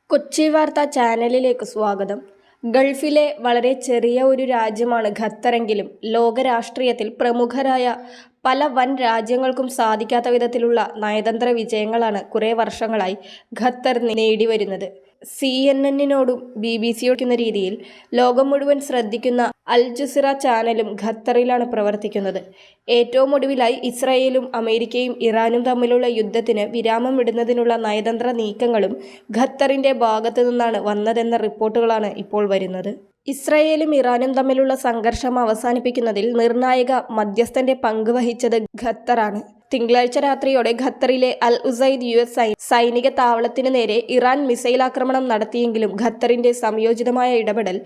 കൊച്ചി വാർത്താ ചാനലിലേക്ക് സ്വാഗതം. ഗൾഫിലെ വളരെ ചെറിയ ഒരു രാജ്യമാണ് ഖത്തറെങ്കിലും ലോക രാഷ്ട്രീയത്തിൽ പ്രമുഖരായ പല വൻ രാജ്യങ്ങൾക്കും സാധിക്കാത്ത വിധത്തിലുള്ള നയതന്ത്ര വിജയങ്ങളാണ് കുറേ വർഷങ്ങളായി ഖത്തർ നേടിവരുന്നത്. CNN-നോടും BBC-യോടും രീതിയിൽ ലോകം മുഴുവൻ ശ്രദ്ധിക്കുന്ന അൽ ജസീറ ചാനലും ഖത്തറിലാണ് പ്രവർത്തിക്കുന്നത്. ഏറ്റവും ഒടുവിലായി ഇസ്രായേലും അമേരിക്കയും ഇറാനും തമ്മിലുള്ള യുദ്ധത്തിന് വിരാമം ഇടുന്നതിനുള്ള നയതന്ത്ര നീക്കങ്ങളും ഖത്തറിന്റെ ഭാഗത്തു നിന്നാണ് വന്നതെന്ന റിപ്പോർട്ടുകളാണ് ഇപ്പോൾ വരുന്നത്. ഇസ്രായേലും ഇറാനും തമ്മിലുള്ള സംഘർഷം അവസാനിപ്പിക്കുന്നതിൽ നിർണായക മധ്യസ്ഥന്റെ പങ്ക് വഹിച്ചത് ഖത്തറാണ്. തിങ്കളാഴ്ച രാത്രിയോടെ ഖത്തറിലെ അൽ ഉസൈദ് US സൈനിക താവളത്തിന് നേരെ ഇറാൻ മിസൈൽ ആക്രമണം നടത്തിയെങ്കിലും ഖത്തറിന്റെ സംയോജിതമായ ഇടപെടൽ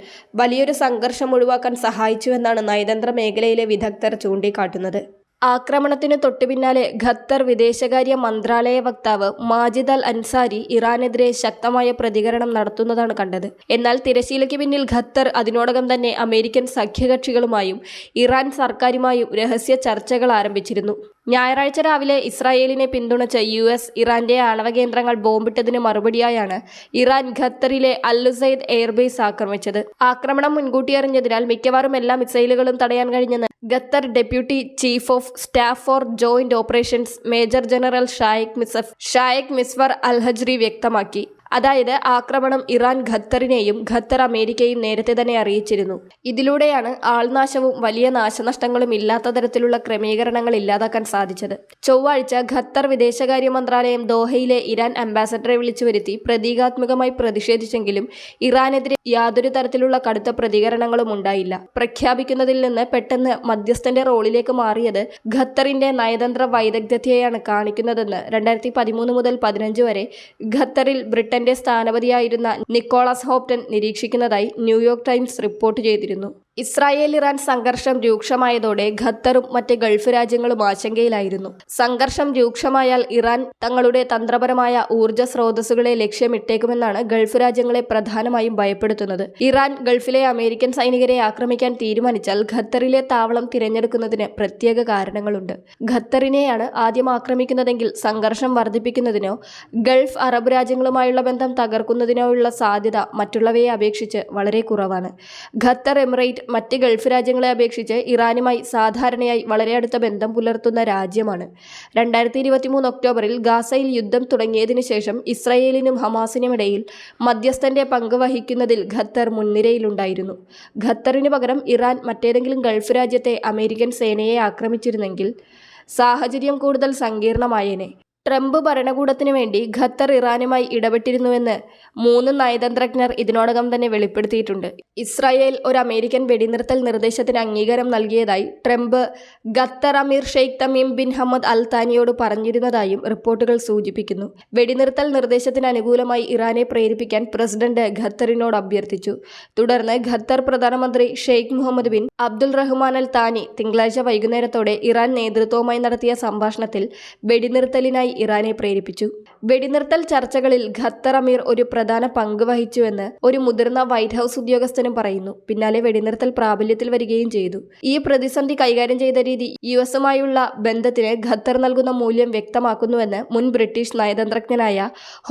വലിയൊരു സംഘർഷം ഒഴിവാക്കാൻ സഹായിച്ചുവെന്നാണ് നയതന്ത്ര മേഖലയിലെ വിദഗ്ധർ ചൂണ്ടിക്കാട്ടുന്നത്. ആക്രമണത്തിന് തൊട്ടുപിന്നാലെ ഖത്തർ വിദേശകാര്യ മന്ത്രാലയ വക്താവ് മാജിദ് അൽ അൻസാരി ഇറാനെതിരെ ശക്തമായ പ്രതികരണം നടത്തുന്നതാണ് കണ്ടത്. എന്നാൽ തിരശ്ശീലയ്ക്ക് പിന്നിൽ ഖത്തർ അതിനോടകം തന്നെ അമേരിക്കൻ സഖ്യകക്ഷികളുമായും ഇറാൻ സർക്കാരുമായും രഹസ്യ ചർച്ചകൾ ആരംഭിച്ചിരുന്നു. ഞായറാഴ്ച രാവിലെ ഇസ്രായേലിനെ പിന്തുണച്ച US ഇറാന്റെ ആണവ കേന്ദ്രങ്ങൾ ബോംബിട്ടതിന് മറുപടിയായാണ് ഇറാൻ ഖത്തറിലെ അൽ ഉസൈദ് എയർബേസ് ആക്രമിച്ചത്. ആക്രമണം മുൻകൂട്ടി അറിഞ്ഞതിനാൽ മിക്കവാറും എല്ലാ മിസൈലുകളും തടയാൻ കഴിഞ്ഞെന്ന് Qatar deputy chief of staff for joint operations major general Shayeq Misfer Al Hajri വ്യക്തമാക്കി. അതായത് ആക്രമണം ഇറാൻ ഖത്തറിനെയും ഖത്തർ അമേരിക്കയും നേരത്തെ തന്നെ അറിയിച്ചിരുന്നു. ഇതിലൂടെയാണ് ആൾനാശവും വലിയ നാശനഷ്ടങ്ങളും ഇല്ലാത്ത തരത്തിലുള്ള ക്രമീകരണങ്ങൾ ഇല്ലാതാക്കാൻ സാധിച്ചത്. ചൊവ്വാഴ്ച ഖത്തർ വിദേശകാര്യ മന്ത്രാലയം ദോഹയിലെ ഇറാൻ അംബാസഡറെ വിളിച്ചു വരുത്തി പ്രതീകാത്മകമായി പ്രതിഷേധിച്ചെങ്കിലും ഇറാനെതിരെ യാതൊരു തരത്തിലുള്ള കടുത്ത പ്രതികരണങ്ങളും ഉണ്ടായില്ല. പ്രഖ്യാപിക്കുന്നതിൽ നിന്ന് പെട്ടെന്ന് മധ്യസ്ഥന്റെ റോളിലേക്ക് മാറിയത് ഖത്തറിന്റെ നയതന്ത്ര വൈദഗ്ധ്യത്തെയാണ് കാണിക്കുന്നതെന്ന് 2013 മുതൽ 2015 വരെ ഖത്തറിൽ ബ്രിട്ടന്റെ സ്ഥാനപതിയായിരുന്ന നിക്കോളാസ് ഹോപ്റ്റൺ നിരീക്ഷിക്കുന്നതായി ന്യൂയോർക്ക് ടൈംസ് റിപ്പോർട്ട് ചെയ്തിരുന്നു. ഇസ്രായേൽ ഇറാൻ സംഘർഷം രൂക്ഷമായതോടെ ഖത്തറും മറ്റ് ഗൾഫ് രാജ്യങ്ങളും ആശങ്കയിലായിരുന്നു. സംഘർഷം രൂക്ഷമായാൽ ഇറാൻ തങ്ങളുടെ തന്ത്രപരമായ ഊർജ്ജ സ്രോതസ്സുകളെ ലക്ഷ്യമിട്ടേക്കുമെന്നാണ് ഗൾഫ് രാജ്യങ്ങളെ പ്രധാനമായും ഭയപ്പെടുത്തുന്നത്. ഇറാൻ ഗൾഫിലെ അമേരിക്കൻ സൈനികരെ ആക്രമിക്കാൻ തീരുമാനിച്ചാൽ ഖത്തറിലെ താവളം തിരഞ്ഞെടുക്കുന്നതിന് പ്രത്യേക കാരണങ്ങളുണ്ട്. ഖത്തറിനെയാണ് ആദ്യം ആക്രമിക്കുന്നതെങ്കിൽ സംഘർഷം വർദ്ധിപ്പിക്കുന്നതിനോ ഗൾഫ് അറബ് രാജ്യങ്ങളുമായുള്ള ബന്ധം തകർക്കുന്നതിനോ ഉള്ള സാധ്യത മറ്റുള്ളവയെ അപേക്ഷിച്ച് വളരെ കുറവാണ്. ഖത്തർ, എമിറേറ്റ് മറ്റ് ഗൾഫ് രാജ്യങ്ങളെ അപേക്ഷിച്ച് ഇറാനുമായി സാധാരണയായി വളരെ അടുത്ത ബന്ധം പുലർത്തുന്ന രാജ്യമാണ്. 2023 ഒക്ടോബറിൽ ഗാസയിൽ യുദ്ധം തുടങ്ങിയതിനു ശേഷം ഇസ്രായേലിനും ഹമാസിനുമിടയിൽ മധ്യസ്ഥന്റെ പങ്ക് വഹിക്കുന്നതിൽ ഖത്തർ മുൻനിരയിലുണ്ടായിരുന്നു. ഖത്തറിന് പകരം ഇറാൻ മറ്റേതെങ്കിലും ഗൾഫ് രാജ്യത്തെ അമേരിക്കൻ സേനയെ ആക്രമിച്ചിരുന്നെങ്കിൽ സാഹചര്യം കൂടുതൽ സങ്കീർണമായേനെ. ട്രംപ് ഭരണകൂടത്തിനു വേണ്ടി ഖത്തർ ഇറാനുമായി ഇടപെട്ടിരുന്നുവെന്ന് 3 നയതന്ത്രജ്ഞർ ഇതിനോടകം തന്നെ വെളിപ്പെടുത്തിയിട്ടുണ്ട്. ഇസ്രായേൽ ഒരു അമേരിക്കൻ വെടിനിർത്തൽ നിർദ്ദേശത്തിന് അംഗീകാരം നൽകിയതായി ട്രംപ് ഖത്തർ അമീർ Sheikh Tamim bin Hamad Al താനിയോട് പറഞ്ഞിരുന്നതായും റിപ്പോർട്ടുകൾ സൂചിപ്പിക്കുന്നു. വെടിനിർത്തൽ നിർദ്ദേശത്തിന് അനുകൂലമായി ഇറാനെ പ്രേരിപ്പിക്കാൻ പ്രസിഡന്റ് ഖത്തറിനോട് അഭ്യർത്ഥിച്ചു. തുടർന്ന് ഖത്തർ പ്രധാനമന്ത്രി ഷെയ്ഖ് മുഹമ്മദ് ബിൻ അബ്ദുൽ റഹ്മാൻ അൽ താനി തിങ്കളാഴ്ച വൈകുന്നേരത്തോടെ ഇറാൻ നേതൃത്വവുമായി നടത്തിയ സംഭാഷണത്തിൽ വെടിനിർത്തലിനായി ഇറാനെ പ്രേരിപ്പിച്ചു. വെടിനിർത്തൽ ചർച്ചകളിൽ ഖത്തർ അമീർ ഒരു പ്രധാന പങ്ക് വഹിച്ചുവെന്ന് ഒരു മുതിർന്ന വൈറ്റ് ഹൌസ് ഉദ്യോഗസ്ഥനും പറയുന്നു. പിന്നാലെ വെടിനിർത്തൽ പ്രാബല്യത്തിൽ വരികയും ചെയ്തു. ഈ പ്രതിസന്ധി കൈകാര്യം ചെയ്ത രീതി US-ഉമായുള്ള ബന്ധത്തിന് ഖത്തർ നൽകുന്ന മൂല്യം വ്യക്തമാക്കുന്നുവെന്ന് മുൻ ബ്രിട്ടീഷ് നയതന്ത്രജ്ഞനായ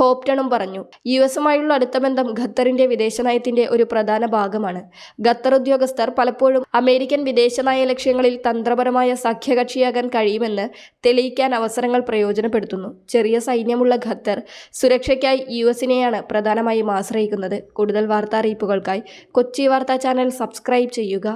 ഹോപ്റ്റണും പറഞ്ഞു. US-ഉമായുള്ള അടുത്ത ബന്ധം ഖത്തറിന്റെ വിദേശനയത്തിന്റെ ഒരു പ്രധാന ഭാഗമാണ്. ഖത്തർ ഉദ്യോഗസ്ഥർ പലപ്പോഴും അമേരിക്കൻ വിദേശനയ ലക്ഷ്യങ്ങളിൽ തന്ത്രപരമായ സഖ്യകക്ഷിയാകാൻ കഴിയുമെന്ന് തെളിയിക്കാൻ അവസരങ്ങൾ പ്രയോജനപ്പെടുത്തുന്നു. ചെറിയ സൈന്യമുള്ള ഖത്തർ സുരക്ഷയ്ക്കായി US-നെയാണ് പ്രധാനമായും ആശ്രയിക്കുന്നത്. കൂടുതൽ വാർത്താ അറിയിപ്പുകൾക്കായി കൊച്ചി വാർത്താ ചാനൽ സബ്സ്ക്രൈബ് ചെയ്യുക.